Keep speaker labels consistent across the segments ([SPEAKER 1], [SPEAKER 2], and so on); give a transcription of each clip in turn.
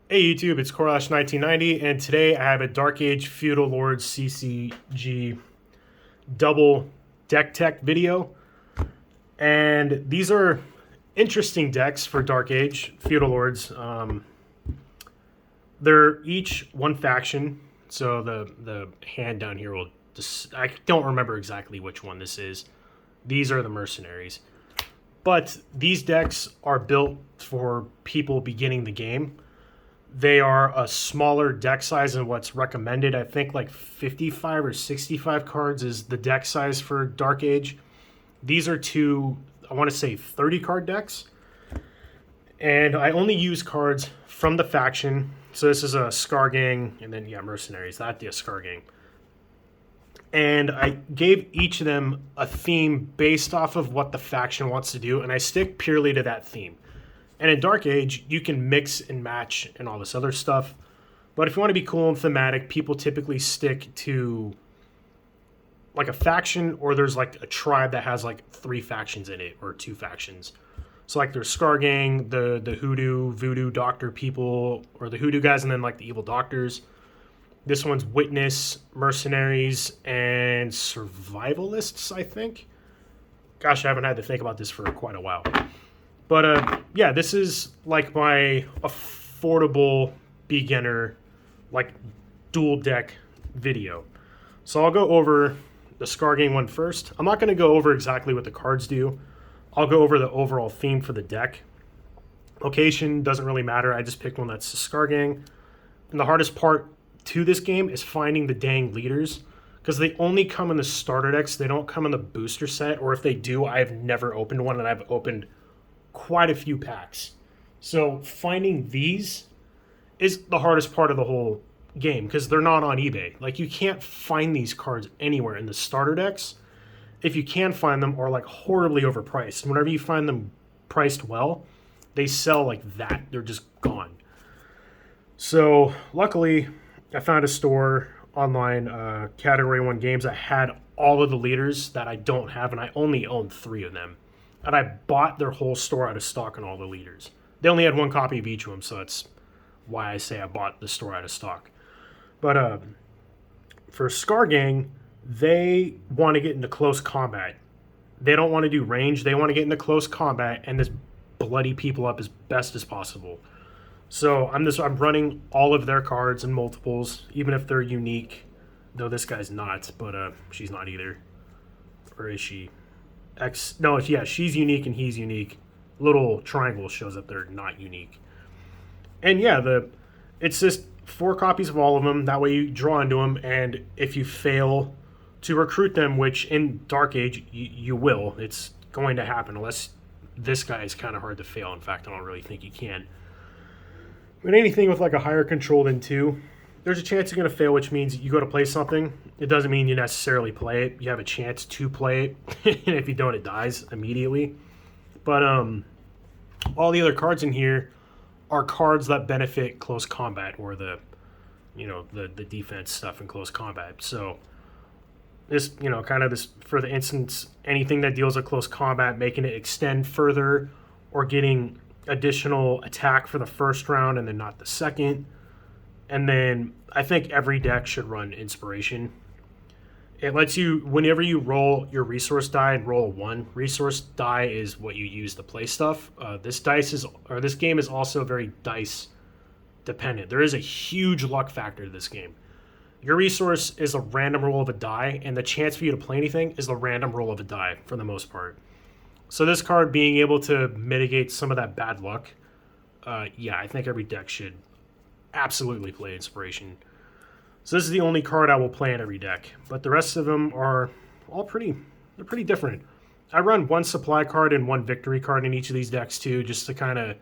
[SPEAKER 1] Hey YouTube, it's Corlash1990, and today I have a Dark Age Feudal Lords CCG double deck tech video. And these are interesting decks for Dark Age Feudal Lords. They're each one faction, so the hand down here will just, I don't remember exactly which one this is. These are the mercenaries. But these decks are built for people beginning the game. They are a smaller deck size than what's recommended. I think like 55 or 65 cards is the deck size for Dark Age. These are two, I want to say 30 card decks. And I only use cards from the faction. So this is a Scar Gang, and then, yeah, Mercenaries. That'd be a Scar Gang. And I gave each of them a theme based off of what the faction wants to do, and I stick purely to that theme. And in Dark Age, you can mix and match and all this other stuff. But if you want to be cool and thematic, people typically stick to like a faction, or there's like a tribe that has like 3 factions in it, or 2 factions. So like there's Scar Gang, the Hoodoo, Voodoo Doctor people, or the Hoodoo guys, and then like the Evil Doctors. This one's Witness, Mercenaries, and Survivalists, I think. Gosh, I haven't had to think about this for quite a while. But yeah, this is like my affordable beginner, like dual deck video. So I'll go over the Scar Gang one first. I'm not going to go over exactly what the cards do. I'll go over the overall theme for the deck. Location doesn't really matter. I just picked one that's the Scar Gang. And the hardest part to this game is finding the dang leaders, because they only come in the starter decks. They don't come in the booster set, or if they do, I've never opened one, and I've opened quite a few packs. So finding these is the hardest part of the whole game, because they're not on eBay. Like, you can't find these cards anywhere in the starter decks. If you can find them, are like horribly overpriced. Whenever you find them priced well, they sell like that. They're just gone. So luckily, I found a store online, Category 1 Games, that had all of the leaders that I don't have, and I only own 3 of them. And I bought their whole store out of stock on all the leaders. They only had 1 copy of each of them, so that's why I say I bought the store out of stock. But for Scar Gang, they want to get into close combat. They don't want to do range. They want to get into close combat and just bloody people up as best as possible. So I'm running all of their cards in multiples, even if they're unique. Though this guy's not, but she's not either. Or is she? No, yeah, she's unique and he's unique. Little triangle shows up they're not unique. And yeah, it's just 4 copies of all of them. That way you draw into them, and if you fail to recruit them, which in Dark Age you will, it's going to happen unless this guy is kind of hard to fail. In fact, I don't really think you can. But anything with like a higher control than 2, there's a chance you're going to fail, which means you go to play something. It doesn't mean you necessarily play it. You have a chance to play it. And if you don't, it dies immediately. But all the other cards in here are cards that benefit close combat, or the defense stuff in close combat. So this, kind of this, for the instance, anything that deals with close combat, making it extend further, or getting additional attack for the first round and then not the second. And then I think every deck should run Inspiration. It lets you, whenever you roll your resource die and roll a 1, resource die is what you use to play stuff. This game is also very dice dependent. There is a huge luck factor to this game. Your resource is a random roll of a die, and the chance for you to play anything is the random roll of a die for the most part. So this card being able to mitigate some of that bad luck, yeah, I think every deck should absolutely play Inspiration. So this is the only card I will play in every deck, but the rest of them are all pretty different. I run 1 supply card and 1 victory card in each of these decks too, just to kind of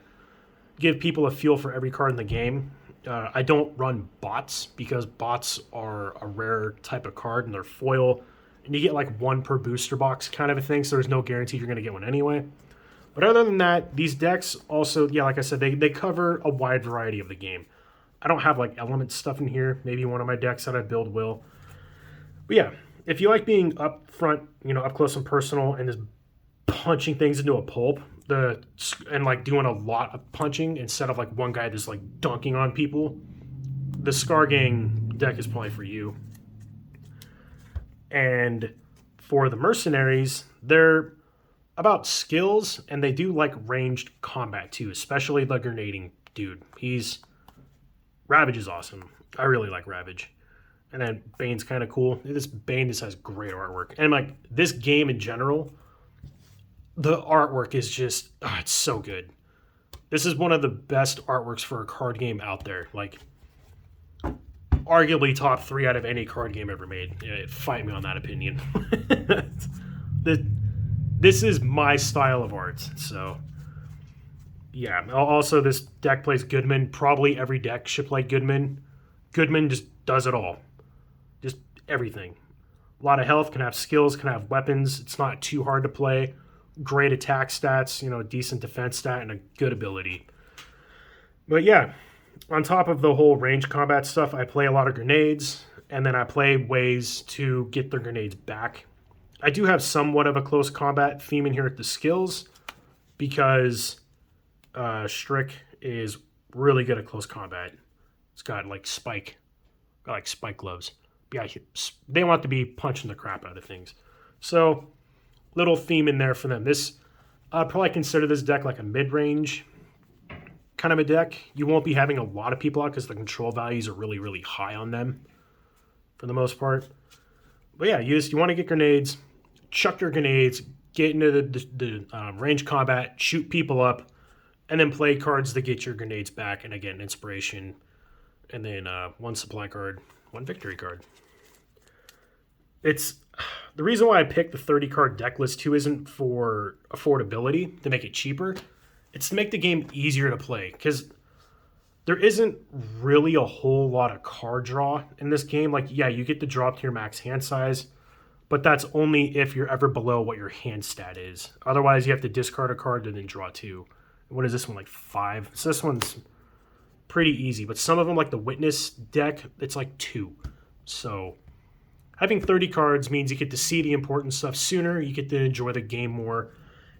[SPEAKER 1] give people a feel for every card in the game. I don't run bots, because bots are a rare type of card, and they're foil, and you get like 1 per booster box kind of a thing, so there's no guarantee you're going to get one anyway. But other than that, these decks also, yeah, like I said, they cover a wide variety of the game. I don't have like element stuff in here. Maybe one of my decks that I build will. But yeah, if you like being up front, up close and personal, and just punching things into a pulp, and like doing a lot of punching instead of like one guy just like dunking on people, the Scar Gang deck is probably for you. And for the mercenaries, they're about skills, and they do like ranged combat too, especially the grenading dude. Ravage is awesome. I really like Ravage. And then Bane's kind of cool. This Bane just has great artwork. And like this game in general, the artwork is just, it's so good. This is one of the best artworks for a card game out there. Like, arguably top 3 out of any card game ever made. Yeah, fight me on that opinion. This is my style of art. So, yeah. Also, this deck plays Goodman. Probably every deck should play Goodman. Goodman just does it all. Just everything. A lot of health, can have skills, can have weapons. It's not too hard to play. Great attack stats, decent defense stat, and a good ability. But yeah, on top of the whole range combat stuff, I play a lot of grenades, and then I play ways to get their grenades back. I do have somewhat of a close combat theme in here at the skills, because Strick is really good at close combat. It's got like spike gloves. Yeah, they want to be punching the crap out of things. So, little theme in there for them. I'd probably consider this deck like a mid-range kind of a deck. You won't be having a lot of people out because the control values are really, really high on them for the most part. But yeah, you want to get grenades, chuck your grenades, get into the range combat, shoot people up, and then play cards to get your grenades back. And again, inspiration, and then 1 supply card, 1 victory card. It's the reason why I picked the 30 card deck list too isn't for affordability to make it cheaper. It's to make the game easier to play, because there isn't really a whole lot of card draw in this game. Like, yeah, you get to drop to your max hand size, but that's only if you're ever below what your hand stat is. Otherwise, you have to discard a card and then draw 2. What is this one, like 5? So this one's pretty easy, but some of them, like the Witness deck, it's like 2. So having 30 cards means you get to see the important stuff sooner, you get to enjoy the game more.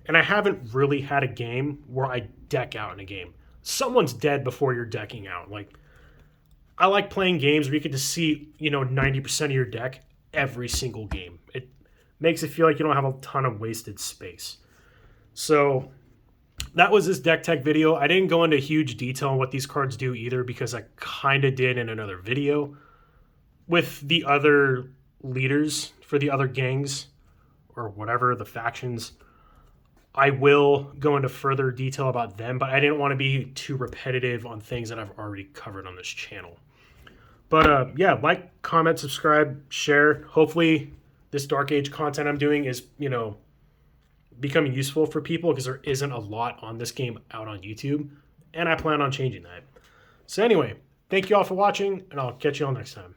[SPEAKER 1] And I haven't really had a game where I deck out in a game. Someone's dead before you're decking out. Like, I like playing games where you get to see, 90% of your deck every single game. It makes it feel like you don't have a ton of wasted space. So that was this deck tech video. I didn't go into huge detail on what these cards do either, because I kind of did in another video with the other leaders for the other gangs or whatever, the factions. I will go into further detail about them, but I didn't want to be too repetitive on things that I've already covered on this channel. But yeah, like, comment, subscribe, share. Hopefully this Dark Age content I'm doing is, becoming useful for people, because there isn't a lot on this game out on YouTube, and I plan on changing that. So anyway, thank you all for watching, and I'll catch you all next time.